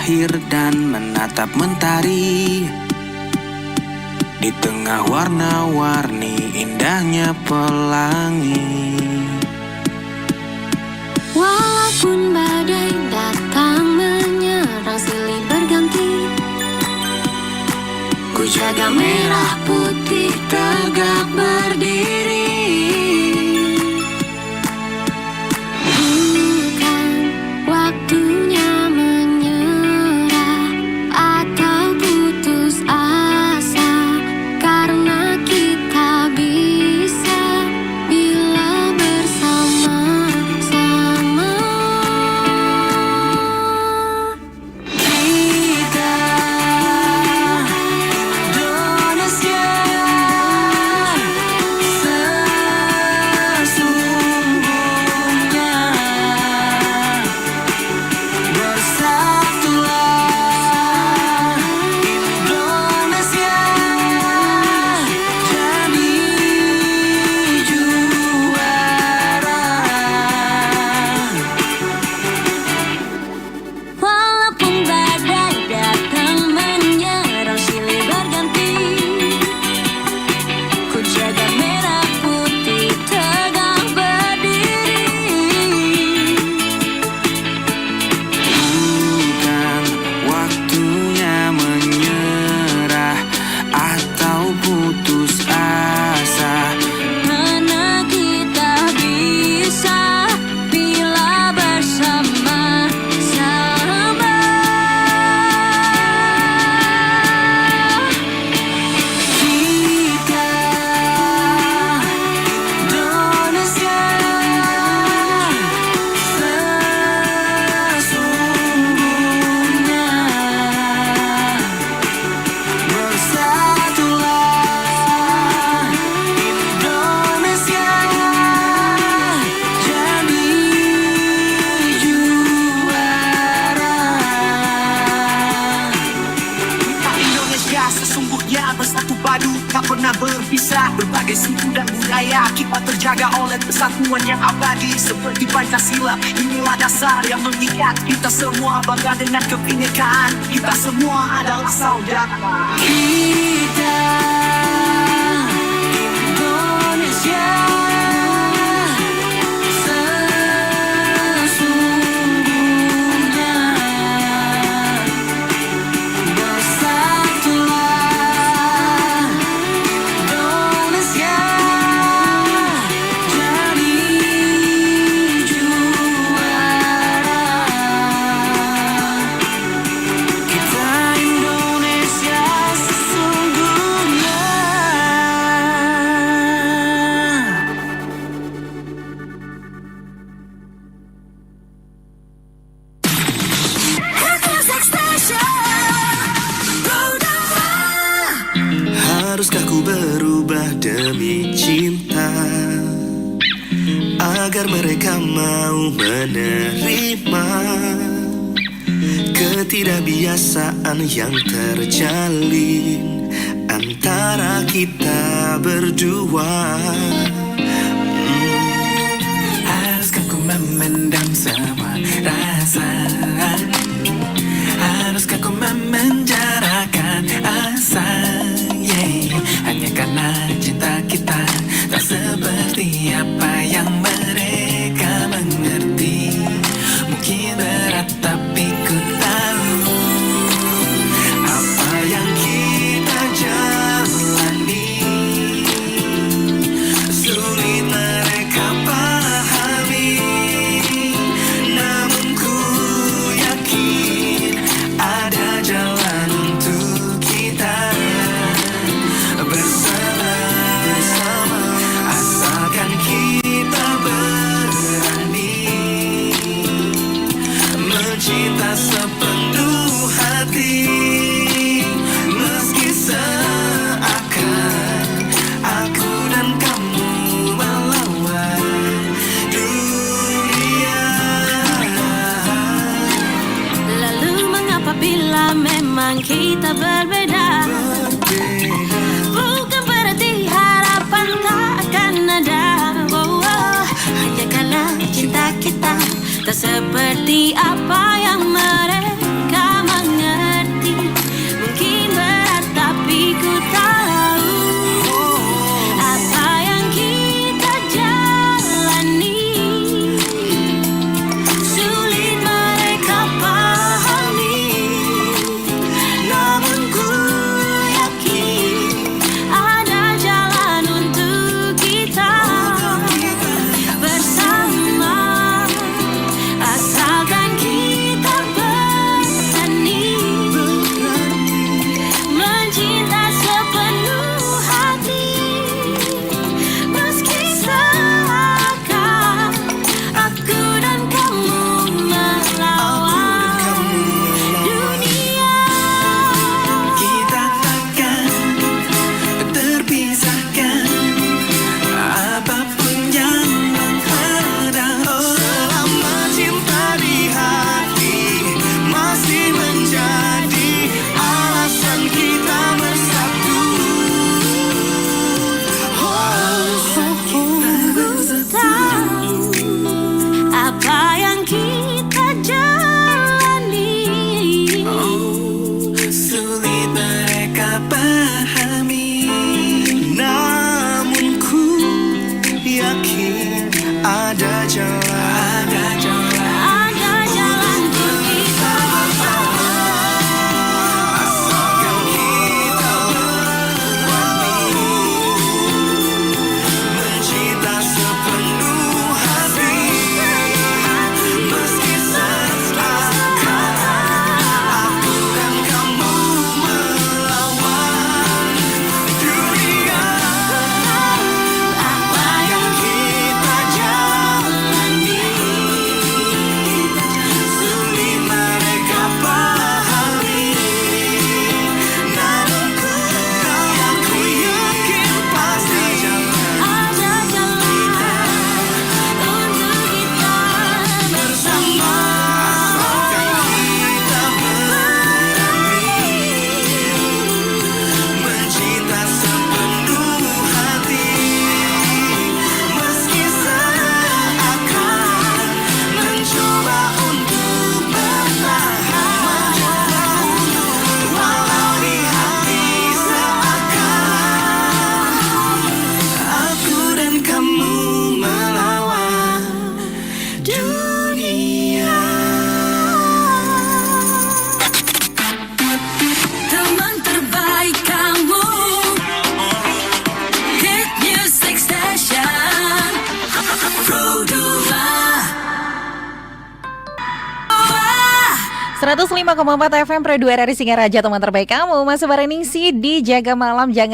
berakhir dan menatap mentari. Di tengah warna-warni indahnya pelangi. Walaupun badai datang menyerang silih berganti, ku jaga merah putih tegak berdiri. Bukan waktunya menyerah atau putus asa, karena kita bisa bila bersama-sama. Kita Indonesia sesungguhnya, bersatulah Indonesia, jadi juara. Walaupun badai datang menyerang silih berganti, ku jaga merah putih tegak berdiri. Bukan waktunya menyerah atau putus asa, Mana kita bisa bila bersama-sama. kita Indonesia sesungguhnya, bersatulah Indonesia, jadi juara. Kita Indonesia sesungguhnya bersatu padu, tak pernah berpisah. Berbagai suku dan budaya kita terjaga oleh persatuan yang abadi seperti Pancasila. Inilah dasar yang mengikat kita semua, bangga dengan kebinekaan. Kita semua adalah saudara. Kita Indonesia sesungguhnya, bersatulah Indonesia, jadi juara. Kita Indonesia sesungguhnya. Haruskah ku berubah demi cinta agar mereka mau menerima ketidakbiasaan yang terjalin antara kita berdua? Haruskah ku memendam semua rasa? Haruskah ku memenjarakan asa? Hanya karena cinta kita tak seperti apa yang mereka mengerti. Mungkin berat tapi ku tahu apa yang kita jalani. Sulit mereka pahami, namun ku yakin ada jalan untuk kita bersama, asalkan kita berani mencinta sepenuh hati, meski seakan aku dan kamu melawan dunia. Lalu mengapa bila memang kita berbeda? Bukan berarti harapan tak akan ada. Hanya karena cinta kita tak seperti apa yang mereka mengerti. ada jalan. Ada jalan untuk kita bersama. Asalkan kita berani mencinta sepenuh hati, meski seakan aku dan kamu melawan dunia. Apa yang Kita jalani sulit mereka pahami, namun ku yakin pasti ada jalan untuk kita bersama. kita berani mencinta sepenuh hati, meski seakan mencoba untuk bertahan, walau di hati seakan aku dan kamu melawan dunia. Teman terbaik kamu, Hit Music Station, Pro 105,4 FM Pro 2 dari Singaraja, teman terbaik kamu. Masih bareng Ningsi di Jaga Malam. Jangan